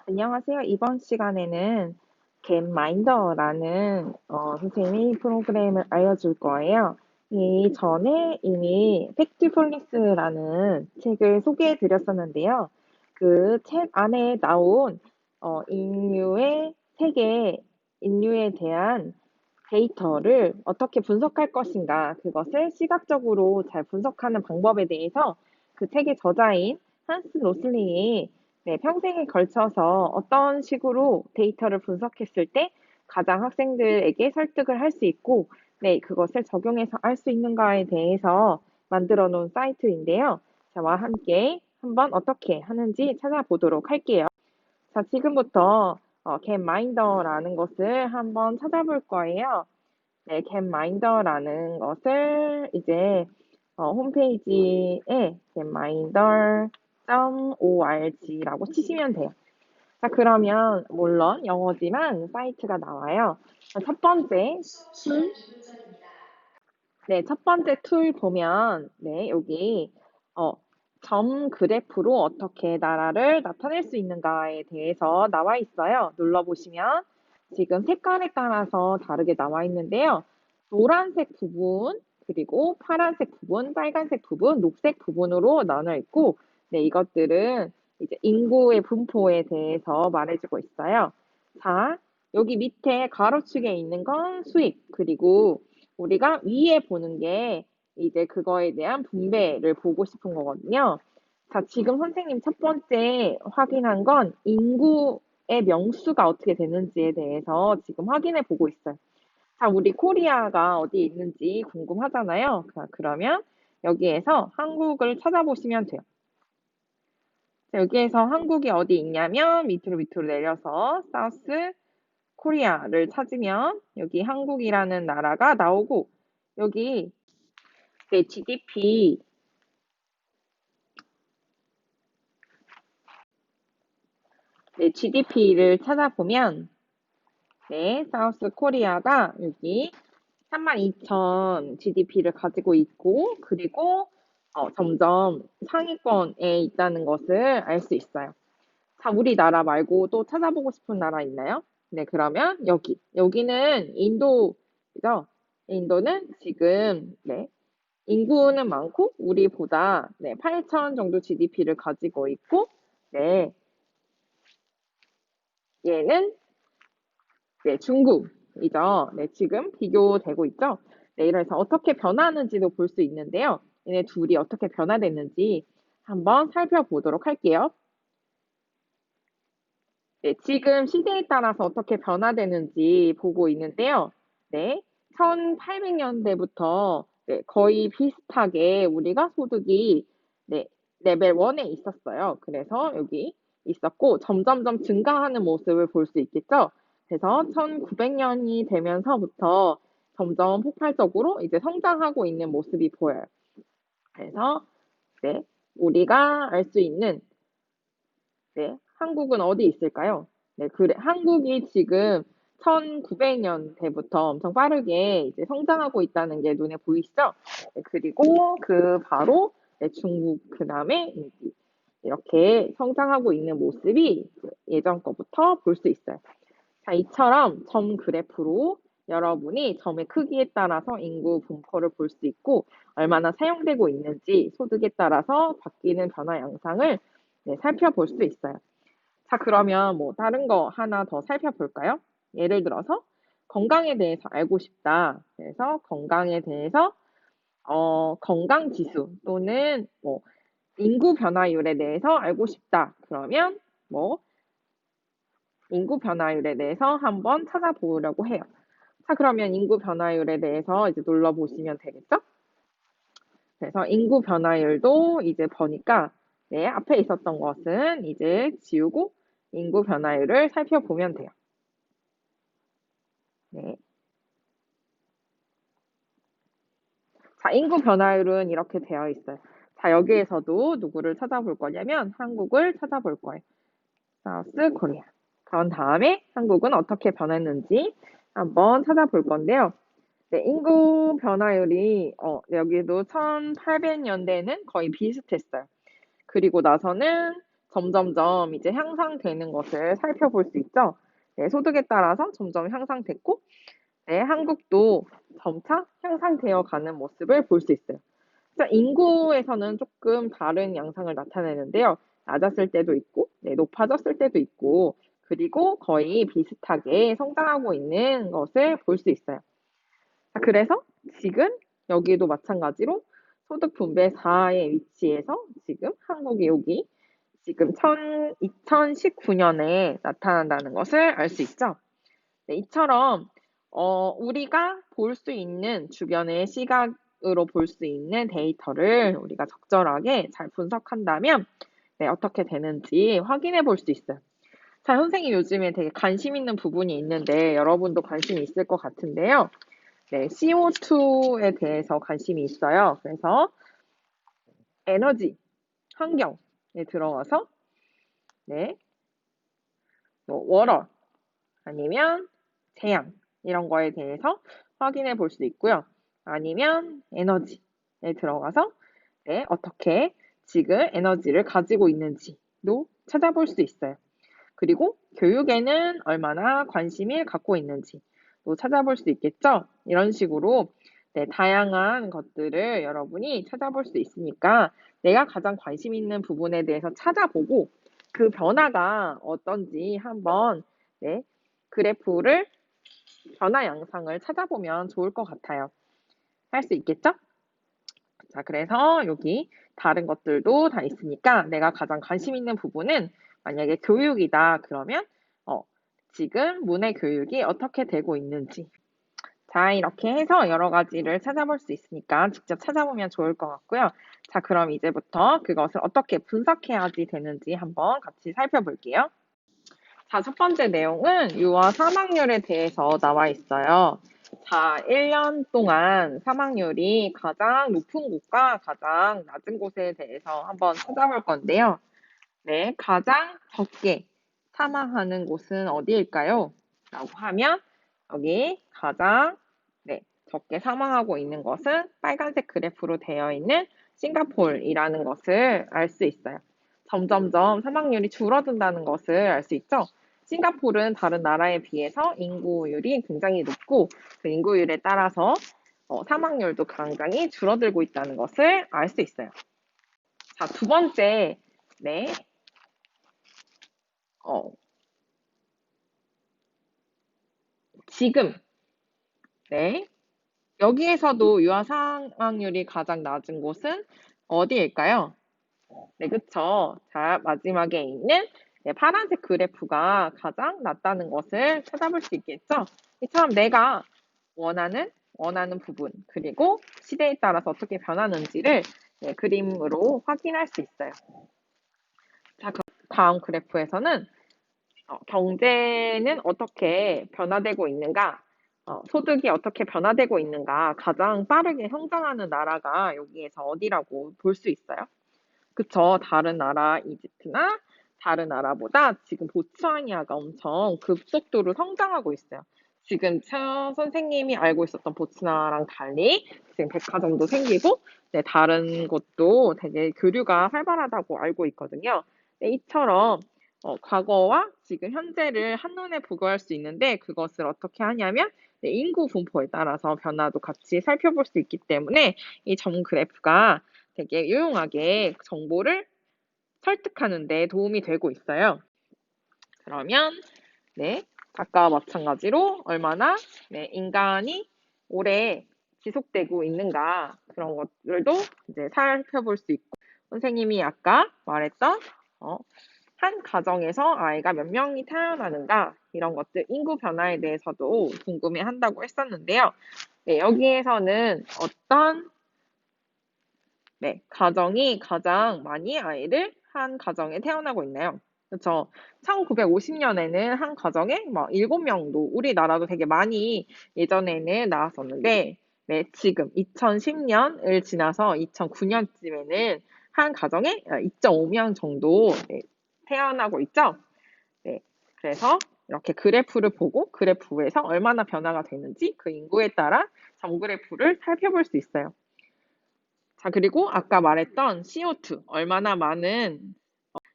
안녕하세요. 이번 시간에는 겟마인더라는 선생님이 프로그램을 알려줄 거예요. 이전에 이미 팩트폴리스라는 책을 소개해 드렸었는데요. 그 책 안에 나온 인류의 세계, 인류에 대한 데이터를 어떻게 분석할 것인가, 그것을 시각적으로 잘 분석하는 방법에 대해서 그 책의 저자인 한스 로슬링이 평생에 걸쳐서 어떤 식으로 데이터를 분석했을 때 가장 학생들에게 설득을 할 수 있고, 그것을 적용해서 알 수 있는가에 대해서 만들어 놓은 사이트인데요. 저와 함께 한번 어떻게 하는지 찾아보도록 할게요. 자, 지금부터 겟마인더라는 것을 한번 찾아볼 거예요. 겟마인더라는 것을 이제 홈페이지에 getminder.org라고 치시면 돼요. 자, 그러면 물론 영어지만 사이트가 나와요. 자, 첫 번째 툴 보면, 여기, 점 그래프로 어떻게 나라를 나타낼 수 있는가에 대해서 나와 있어요. 눌러보시면 지금 색깔에 따라서 다르게 나와 있는데요. 노란색 부분, 그리고 파란색 부분, 빨간색 부분, 녹색 부분으로 나눠 있고, 이것들은 이제 인구의 분포에 대해서 말해주고 있어요. 자, 여기 밑에 가로축에 있는 건 수입, 그리고 우리가 위에 보는 게 이제 그거에 대한 분배를 보고 싶은 거거든요. 자, 지금 선생님 첫 번째 확인한 건 인구의 명수가 어떻게 되는지에 대해서 지금 확인해 보고 있어요. 자, 우리 코리아가 어디에 있는지 궁금하잖아요. 자, 그러면 여기에서 한국을 찾아보시면 돼요. 자, 여기에서 한국이 어디 있냐면 밑으로 내려서 사우스 코리아를 찾으면 여기 한국이라는 나라가 나오고, 여기 GDP, GDP를 찾아보면, 사우스 코리아가 여기 32,000 GDP를 가지고 있고, 그리고 점점 상위권에 있다는 것을 알 수 있어요. 자, 우리나라 말고 또 찾아보고 싶은 나라 있나요? 그러면 여기는 인도죠. 인도는 지금, 인구는 많고, 우리보다 8,000 정도 GDP를 가지고 있고, 얘는 중국이죠. 지금 비교되고 있죠. 이래서 어떻게 변하는지도 볼 수 있는데요. 얘네 둘이 어떻게 변화됐는지 한번 살펴보도록 할게요. 지금 시대에 따라서 어떻게 변화되는지 보고 있는데요. 1800년대부터 거의 비슷하게 우리가 소득이 레벨 1에 있었어요. 그래서 여기 있었고 점점점 증가하는 모습을 볼 수 있겠죠. 그래서 1900년이 되면서부터 점점 폭발적으로 이제 성장하고 있는 모습이 보여요. 그래서 우리가 알 수 있는 한국은 어디 있을까요? 그래. 한국이 지금 1900년대부터 엄청 빠르게 이제 성장하고 있다는 게 눈에 보이시죠? 그리고 그 바로 중국, 그 다음에 이렇게 성장하고 있는 모습이 예전 거부터 볼 수 있어요. 자, 이처럼 점 그래프로 여러분이 점의 크기에 따라서 인구 분포를 볼 수 있고, 얼마나 사용되고 있는지 소득에 따라서 바뀌는 변화 양상을 살펴볼 수 있어요. 자, 그러면 뭐 다른 거 하나 더 살펴볼까요? 예를 들어서 건강에 대해서 알고 싶다. 그래서 건강에 대해서 건강 지수 또는 뭐 인구 변화율에 대해서 알고 싶다. 그러면 뭐 인구 변화율에 대해서 한번 찾아보려고 해요. 자, 그러면 인구 변화율에 대해서 이제 눌러보시면 되겠죠? 그래서 인구 변화율도 이제 보니까 앞에 있었던 것은 이제 지우고 인구 변화율을 살펴보면 돼요. 자, 인구 변화율은 이렇게 되어 있어요. 자, 여기에서도 누구를 찾아볼 거냐면 한국을 찾아볼 거예요. 사우스 코리아. 그런 다음에 한국은 어떻게 변했는지 한번 찾아볼 건데요. 인구 변화율이 여기도 1800년대는 거의 비슷했어요. 그리고 나서는 점점점 이제 향상되는 것을 살펴볼 수 있죠. 네, 소득에 따라서 점점 향상됐고, 네, 한국도 점차 향상되어 가는 모습을 볼 수 있어요. 그래서 인구에서는 조금 다른 양상을 나타내는데요. 낮았을 때도 있고, 네, 높아졌을 때도 있고, 그리고 거의 비슷하게 성장하고 있는 것을 볼 수 있어요. 자, 그래서 지금 여기도 마찬가지로 소득 분배 4의 위치에서 지금 한국이 여기 지금 2019년에 나타난다는 것을 알 수 있죠. 네, 이처럼 우리가 볼 수 있는 주변의 시각으로 볼 수 있는 데이터를 우리가 적절하게 잘 분석한다면 네, 어떻게 되는지 확인해 볼 수 있어요. 자, 선생님 요즘에 되게 관심 있는 부분이 있는데 여러분도 관심이 있을 것 같은데요. 네, CO2에 대해서 관심이 있어요. 그래서 에너지, 환경에 들어가서 네, 뭐 워러 아니면 재양 이런 거에 대해서 확인해 볼 수 있고요. 아니면 에너지에 들어가서 네, 어떻게 지금 에너지를 가지고 있는지도 찾아볼 수 있어요. 그리고 교육에는 얼마나 관심을 갖고 있는지도 찾아볼 수 있겠죠. 이런 식으로 네, 다양한 것들을 여러분이 찾아볼 수 있으니까 내가 가장 관심 있는 부분에 대해서 찾아보고 그 변화가 어떤지 한번 네, 그래프를 변화 양상을 찾아보면 좋을 것 같아요. 할 수 있겠죠? 자, 그래서 여기 다른 것들도 다 있으니까 내가 가장 관심 있는 부분은 만약에 교육이다 그러면 지금 문해 교육이 어떻게 되고 있는지 자, 이렇게 해서 여러 가지를 찾아볼 수 있으니까 직접 찾아보면 좋을 것 같고요. 자, 그럼 이제부터 그것을 어떻게 분석해야지 되는지 한번 같이 살펴볼게요. 자, 첫 번째 내용은 유아 사망률에 대해서 나와 있어요. 자, 1년 동안 사망률이 가장 높은 곳과 가장 낮은 곳에 대해서 한번 찾아볼 건데요. 네, 가장 적게 사망하는 곳은 어디일까요? 라고 하면 여기 가장 네, 적게 사망하고 있는 것은 빨간색 그래프로 되어 있는 싱가포르이라는 것을 알 수 있어요. 점점점 사망률이 줄어든다는 것을 알 수 있죠. 싱가포르는 다른 나라에 비해서 인구율이 굉장히 높고 그 인구율에 따라서 사망률도 굉장히 줄어들고 있다는 것을 알 수 있어요. 자, 두 번째, 네, 어, 지금, 네, 여기에서도 유아 사망률이 가장 낮은 곳은 어디일까요? 네, 그쵸. 자, 마지막에 있는 네, 파란색 그래프가 가장 낮다는 것을 찾아볼 수 있겠죠? 이처럼 내가 원하는 부분, 그리고 시대에 따라서 어떻게 변하는지를 네, 그림으로 확인할 수 있어요. 자, 그럼 다음 그래프에서는 경제는 어떻게 변화되고 있는가, 소득이 어떻게 변화되고 있는가, 가장 빠르게 성장하는 나라가 여기에서 어디라고 볼 수 있어요? 그쵸. 다른 나라, 이집트나 다른 나라보다 지금 보츠와니아가 엄청 급속도로 성장하고 있어요. 지금 선생님이 알고 있었던 보츠와나랑 달리 지금 백화점도 생기고, 네, 다른 곳도 되게 교류가 활발하다고 알고 있거든요. 네, 이처럼 과거와 지금 현재를 한눈에 보고할 수 있는데 그것을 어떻게 하냐면 네, 인구 분포에 따라서 변화도 같이 살펴볼 수 있기 때문에 이 점 그래프가 되게 유용하게 정보를 설득하는 데 도움이 되고 있어요. 그러면 네, 아까와 마찬가지로 얼마나 네, 인간이 오래 지속되고 있는가 그런 것들도 이제 살펴볼 수 있고 선생님이 아까 말했던 한 가정에서 아이가 몇 명이 태어나는가 이런 것들 인구 변화에 대해서도 궁금해한다고 했었는데요. 네, 여기에서는 어떤 네, 가정이 가장 많이 아이를 한 가정에 태어나고 있나요? 그렇죠. 1950년에는 한 가정에 막 7명도 우리나라도 되게 많이 예전에는 나왔었는데 네, 지금 2010년을 지나서 2009년쯤에는 한 가정에 2.5명 정도 네, 태어나고 있죠. 네, 그래서 이렇게 그래프를 보고 그래프에서 얼마나 변화가 되는지 그 인구에 따라 점 그래프를 살펴볼 수 있어요. 자, 그리고 아까 말했던 CO2, 얼마나 많은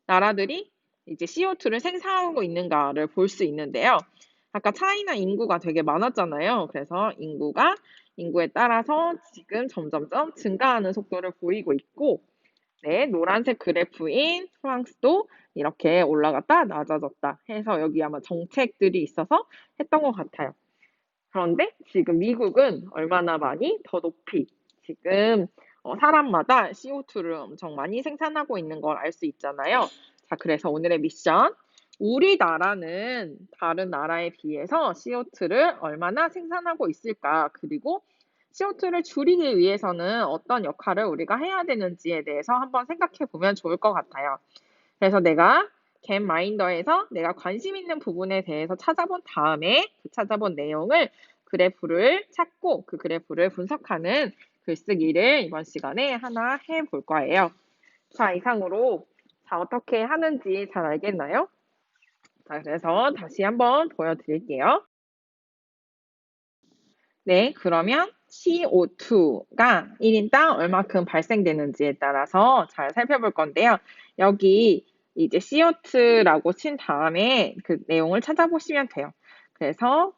나라들이 이제 CO2를 생산하고 있는가를 볼 수 있는데요. 아까 차이나 인구가 되게 많았잖아요. 그래서 인구에 따라서 지금 점점점 증가하는 속도를 보이고 있고, 네, 노란색 그래프인 프랑스도 이렇게 올라갔다 낮아졌다 해서 여기 아마 정책들이 있어서 했던 것 같아요. 그런데 지금 미국은 얼마나 많이 더 높이 지금 사람마다 CO2를 엄청 많이 생산하고 있는 걸 알 수 있잖아요. 자, 그래서 오늘의 미션. 우리나라는 다른 나라에 비해서 CO2를 얼마나 생산하고 있을까? 그리고 CO2를 줄이기 위해서는 어떤 역할을 우리가 해야 되는지에 대해서 한번 생각해 보면 좋을 것 같아요. 그래서 내가 겟마인더에서 내가 관심 있는 부분에 대해서 찾아본 다음에 그 찾아본 내용을 그래프를 찾고 그 그래프를 분석하는 글쓰기를 이번 시간에 하나 해볼 거예요. 자, 이상으로 자, 어떻게 하는지 잘 알겠나요? 자, 그래서 다시 한번 보여드릴게요. 네, 그러면 CO2가 1인당 얼마큼 발생되는지에 따라서 잘 살펴볼 건데요. 여기 이제 CO2라고 친 다음에 그 내용을 찾아보시면 돼요. 그래서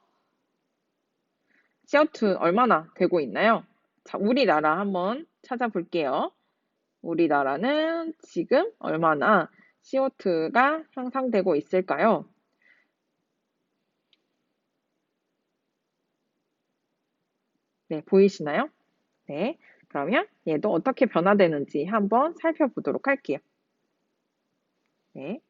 CO2 얼마나 되고 있나요? 자, 우리나라 한번 찾아볼게요. 우리나라는 지금 얼마나 CO2가 향상되고 있을까요? 네, 보이시나요? 네, 그러면 얘도 어떻게 변화되는지 한번 살펴보도록 할게요. 네.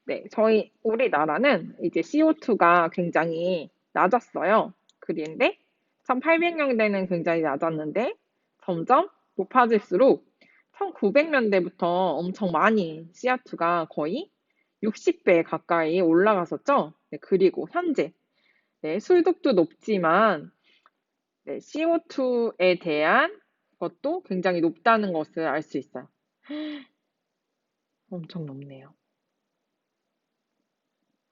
네, 우리나라는 이제 CO2가 굉장히 낮았어요. 그런데 1800년대는 굉장히 낮았는데 점점 높아질수록 1900년대부터 엄청 많이 CO2가 거의 60배 가까이 올라갔었죠. 네, 그리고 현재 네, 술독도 높지만 네, CO2에 대한 것도 굉장히 높다는 것을 알 수 있어요. 엄청 높네요.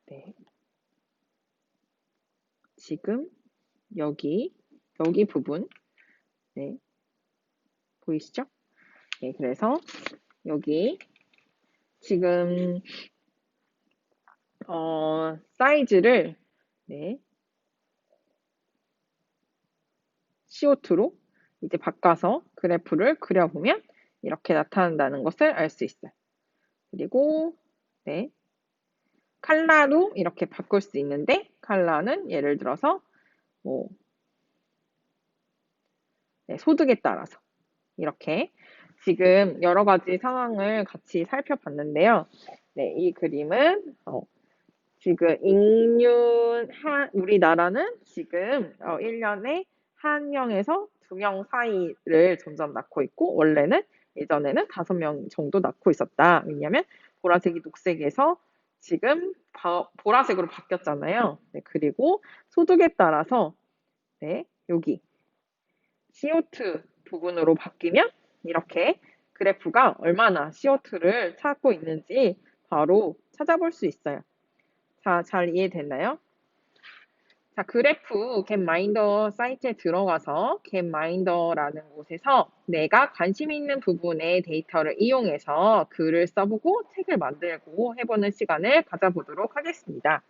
네, 지금 여기 부분 네, 보이시죠? 네, 그래서 여기 지금 사이즈를 네, CO2로 이제 바꿔서 그래프를 그려보면 이렇게 나타난다는 것을 알 수 있어요. 그리고 네, 컬러도 이렇게 바꿀 수 있는데 컬러는 예를 들어서 뭐 네, 소득에 따라서 이렇게 지금 여러 가지 상황을 같이 살펴봤는데요. 네, 이 그림은 지금 우리나라는 지금 1년에 1명에서 2명 사이를 점점 낳고 있고, 원래는 예전에는 5명 정도 낳고 있었다. 왜냐하면 보라색이 녹색에서 지금 보라색으로 바뀌었잖아요. 네, 그리고 소득에 따라서 네, 여기 CO2 부분으로 바뀌면 이렇게 그래프가 얼마나 CO2를 찾고 있는지 바로 찾아볼 수 있어요. 자, 잘 이해됐나요? 자, 그래프 겟마인더 사이트에 들어가서 겟마인더라는 곳에서 내가 관심 있는 부분의 데이터를 이용해서 글을 써보고 책을 만들고 해보는 시간을 가져보도록 하겠습니다.